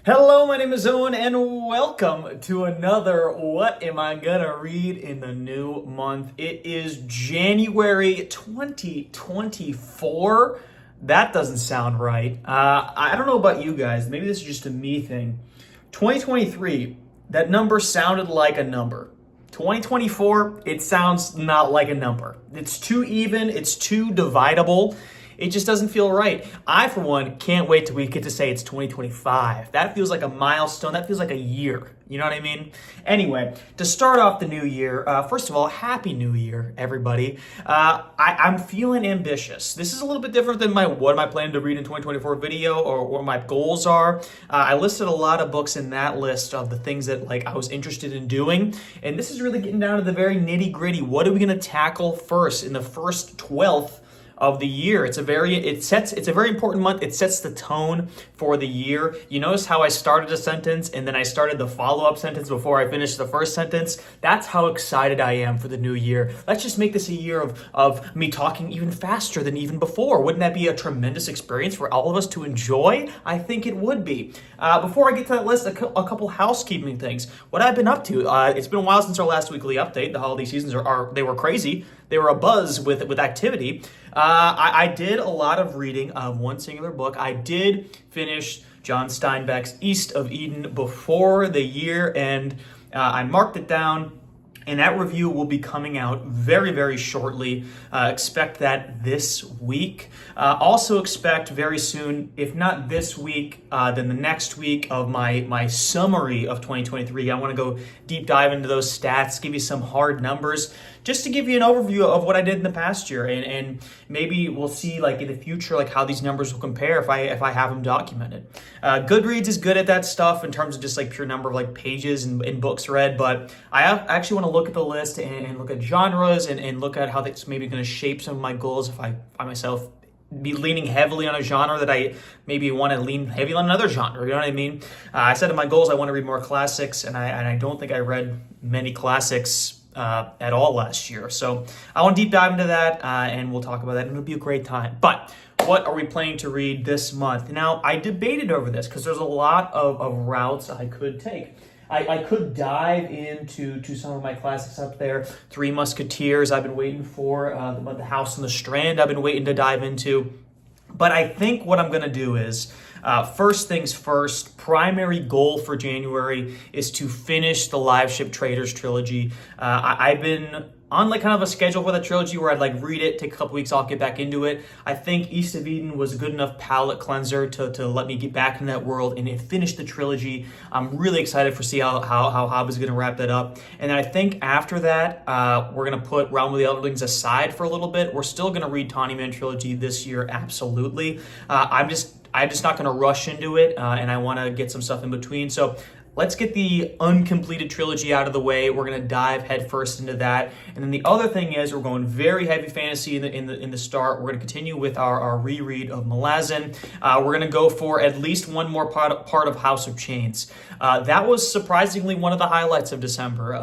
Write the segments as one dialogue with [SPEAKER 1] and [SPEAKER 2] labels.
[SPEAKER 1] Hello, my name is Owen, and welcome to another What Am I Gonna Read in the New Month? It is January 2024. That doesn't sound right. I don't know about you guys, maybe this is just a me thing. 2023, that number sounded like a number. 2024, it sounds not like a number. It's too even, it's too dividable. It just doesn't feel right. I, for one, can't wait till we get to say it's 2025. That feels like a milestone. That feels like a year. You know what I mean? Anyway, to start off the new year, first of all, Happy New Year, everybody. I'm feeling ambitious. This is a little bit different than my what am I planning to read in 2024 video or what my goals are. I listed a lot of books in that list of the things that I was interested in doing. And this is really getting down to the very nitty gritty. What are we going to tackle first in the first 12th of the year? It's a very important month. It sets the tone for the year. You notice how I started a sentence and then I started the follow-up sentence before I finished the first sentence? That's how excited I am for the new year. Let's just make this a year of me talking even faster than even before. Wouldn't that be a tremendous experience for all of us to enjoy? I think it would be. Before I get to that list, a couple housekeeping things. What I've been up to. It's been a while since our last weekly update. The holiday seasons they were crazy. They were abuzz with activity. I did a lot of reading of one singular book. I did finish John Steinbeck's East of Eden before the year end. I marked it down, and that review will be coming out very, very shortly. Expect that this week. Also expect very soon, if not this week, then the next week of my summary of 2023. I want to go deep dive into those stats, give you some hard numbers, just to give you an overview of what I did in the past year, and maybe we'll see in the future how these numbers will compare if I have them documented. Goodreads is good at that stuff in terms of just pure number of pages and books read, but I actually want to look at the list and look at genres and look at how that's maybe going to shape some of my goals if I find myself be leaning heavily on a genre that I maybe want to lean heavily on another genre. You know what I mean? I said in my goals I want to read more classics, and I don't think I read many classics at all last year. So I want to deep dive into that, and we'll talk about that, and it'll be a great time. But what are we planning to read this month? Now, I debated over this because there's a lot of routes I could take. I could dive into some of my classics up there. Three Musketeers I've been waiting for. The House on the Strand I've been waiting to dive into. But I think what I'm going to do is, first things first, primary goal for January is to finish the Live Ship Traders trilogy. I've been on kind of a schedule for that trilogy where I'd read it, take a couple weeks off, get back into it. I think East of Eden was a good enough palate cleanser to let me get back in that world and finish the trilogy. I'm really excited for see how Hobb is going to wrap that up. And I think after that, we're going to put Realm of the Elderlings aside for a little bit. We're still going to read Tawny Man trilogy this year, absolutely. I'm just not going to rush into it, and I want to get some stuff in between. So let's get the uncompleted trilogy out of the way. We're going to dive headfirst into that. And then the other thing is we're going very heavy fantasy in the start. We're going to continue with our reread of Malazan. We're going to go for at least one more part of House of Chains. That was surprisingly one of the highlights of December.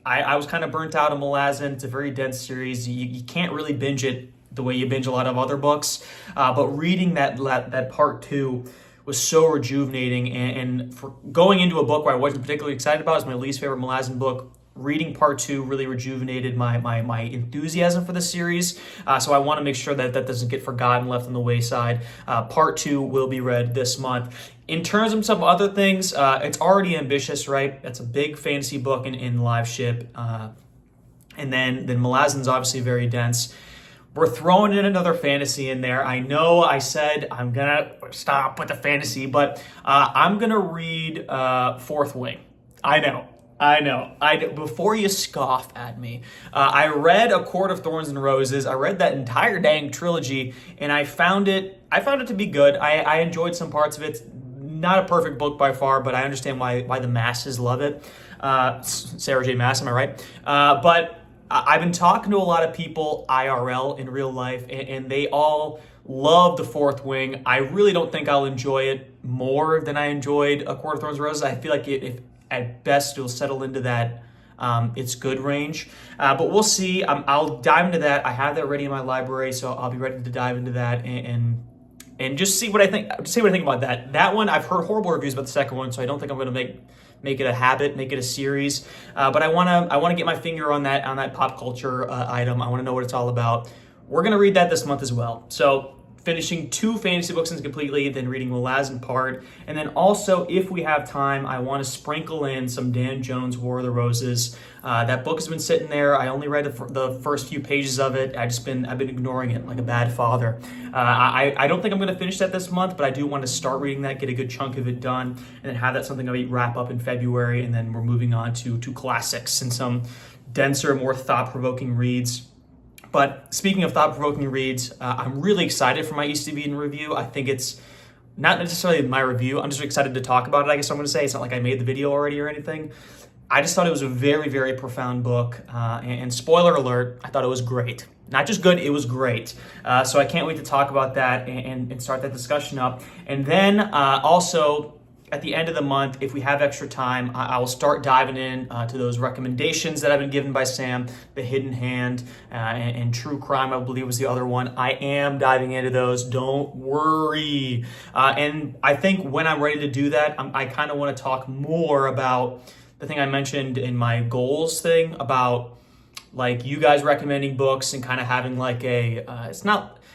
[SPEAKER 1] I was kind of burnt out on Malazan. It's a very dense series. You can't really binge it the way you binge a lot of other books. But reading that part two was so rejuvenating, and for going into a book where I wasn't particularly excited about, it's my least favorite Malazan book. Reading part two really rejuvenated my enthusiasm for the series. So I want to make sure that doesn't get forgotten, left on the wayside. Part two will be read this month. In terms of some other things, it's already ambitious, right? That's a big fantasy book in Live Ship. And then Malazan's obviously very dense. We're throwing in another fantasy in there. I know I said I'm going to stop with the fantasy, but I'm going to read Fourth Wing. I know. Before you scoff at me, I read A Court of Thorns and Roses. I read that entire dang trilogy, and I found it to be good. I enjoyed some parts of it. Not a perfect book by far, but I understand why the masses love it. Sarah J. Maas, am I right? But I've been talking to a lot of people IRL in real life, and they all love The Fourth Wing. I really don't think I'll enjoy it more than I enjoyed A Court of Thorns and Roses. I feel like if at best it'll settle into that it's good range. But we'll see. I'll dive into that. I have that ready in my library, so I'll be ready to dive into that and and just see what I think. See what I think about that. That one, I've heard horrible reviews about the second one, so I don't think I'm going to make it a habit, make it a series. But I wanna get my finger on that pop culture item. I want to know what it's all about. We're gonna read that this month as well. So finishing 2 fantasy books completely, then reading Malazan part, and then also, if we have time, I want to sprinkle in some Dan Jones' War of the Roses. That book has been sitting there. I only read the first few pages of it. I've been ignoring it like a bad father. I don't think I'm going to finish that this month, but I do want to start reading that, get a good chunk of it done, and then have that something I wrap up in February, and then we're moving on to classics and some denser, more thought-provoking reads. But speaking of thought-provoking reads, I'm really excited for my East of Eden review. I think it's not necessarily my review. I'm just excited to talk about it, I guess I'm going to say. It's not like I made the video already or anything. I just thought it was a very, very profound book. And spoiler alert, I thought it was great. Not just good, it was great. So I can't wait to talk about that and start that discussion up. And then also, at the end of the month, if we have extra time, I will start diving in to those recommendations that I've been given by Sam, The Hidden Hand and True Crime, I believe was the other one. I am diving into those, don't worry. And I think when I'm ready to do that, I kind of want to talk more about the thing I mentioned in my goals thing about like you guys recommending books and kind of having like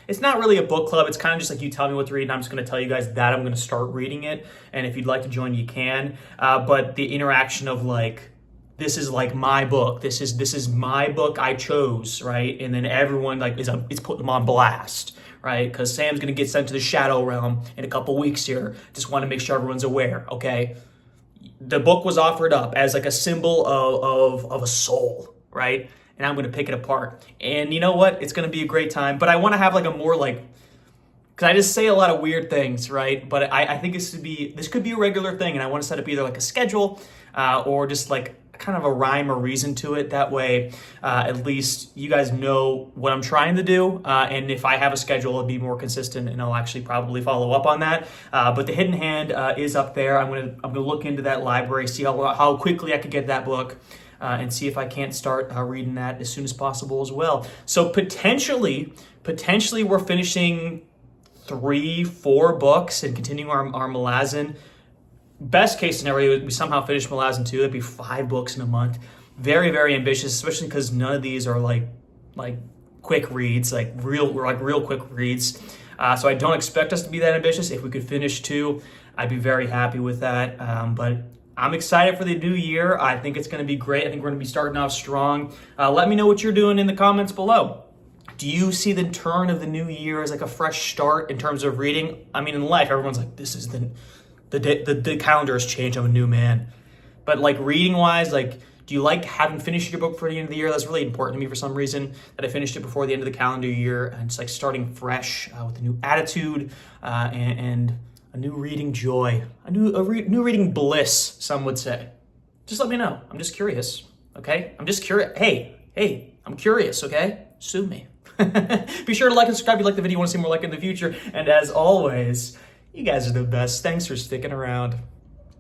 [SPEAKER 1] it's not really a book club. It's kind of just like you tell me what to read, and I'm just going to tell you guys that I'm going to start reading it. And if you'd like to join, you can. But the interaction of like, this is like my book. This is my book I chose, right? And then everyone like is putting them on blast, right? Because Sam's going to get sent to the Shadow Realm in a couple weeks here. Just want to make sure everyone's aware, okay? The book was offered up as like a symbol of a soul, right? And I'm going to pick it apart. And you know what? It's going to be a great time. But I want to have like a more like, because I just say a lot of weird things, right? But I think this could be a regular thing. And I want to set up either like a schedule or just like kind of a rhyme or reason to it. That way, at least you guys know what I'm trying to do. And if I have a schedule, it'll be more consistent and I'll actually probably follow up on that. But The Hidden Hand is up there. I'm gonna look into that library, see how quickly I could get that book. And see if I can't start reading that as soon as possible as well. So potentially we're finishing 3-4 books and continuing our Malazan. Best case scenario, we somehow finish Malazan 2. That'd be 5 books in a month. Very, very ambitious, especially because none of these are like quick reads, like real quick reads. So I don't expect us to be that ambitious. If we could finish 2, I'd be very happy with that. But I'm excited for the new year. I think it's going to be great. I think we're going to be starting off strong. Let me know what you're doing in the comments below. Do you see the turn of the new year as like a fresh start in terms of reading? I mean, in life, everyone's like, this is the calendar has changed. I'm a new man. But like reading wise, like, do you like having finished your book for the end of the year? That's really important to me for some reason, that I finished it before the end of the calendar year, and it's like starting fresh with a new attitude and a new reading joy, a new reading bliss, some would say. Just let me know. I'm just curious, okay? I'm just curious. Hey, I'm curious, okay? Sue me. Be sure to like and subscribe if you like the video, want to see more like in the future. And as always, you guys are the best. Thanks for sticking around.